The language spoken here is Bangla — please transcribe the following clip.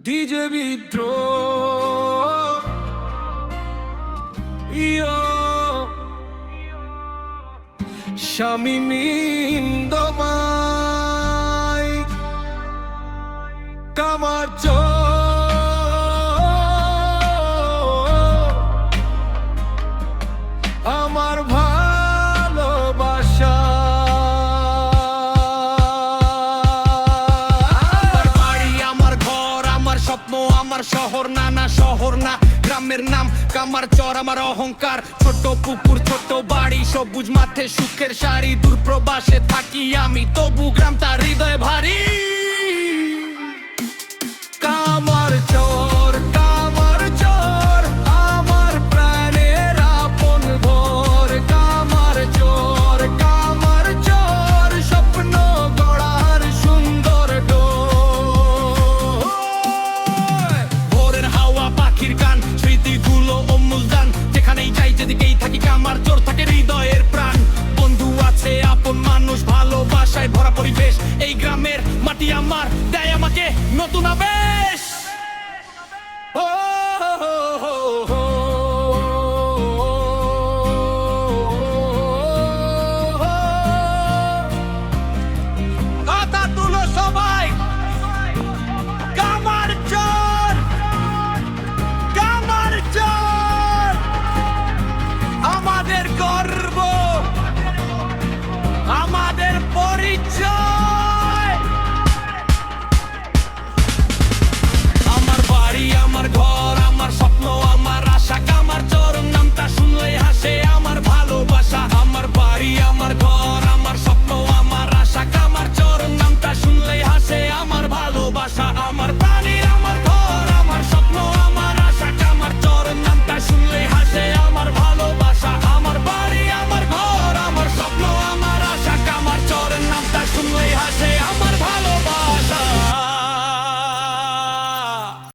ডিজে বিদ্রোহ ইয়ো শামিমিন দমাই কামার আমার ভালোবাসা আমার বাড়ি আমার ঘর আমার স্বপ্ন আমার শহর না শহর না গ্রামের নাম কামারচর আমার অহংকার ছোট পুকুর ছোট বাড়ি সবুজ মাঠে সুখের শাড়ি দূরপ্রবাসে থাকি আমি তবু গ্রাম তার হৃদয়ে ভারী কামারচর কামারচর আমার প্রাণের আপন ঘর কামারচর কামারচর স্বপ্ন গড়ার সুন্দর ডোর ভোরের হাওয়া পাখির গান স্মৃতিগুলো অমূল দান যেখানেই যাই যেদিকেই থাকি কামারচর থাকে হৃদয়ের প্রাণ বন্ধু আছে আপন মানুষ ভালোবাসায় ভরা পরিবেশ এই গ্রামের মাটি আমার দেয় আমাকে নতুন আবেগ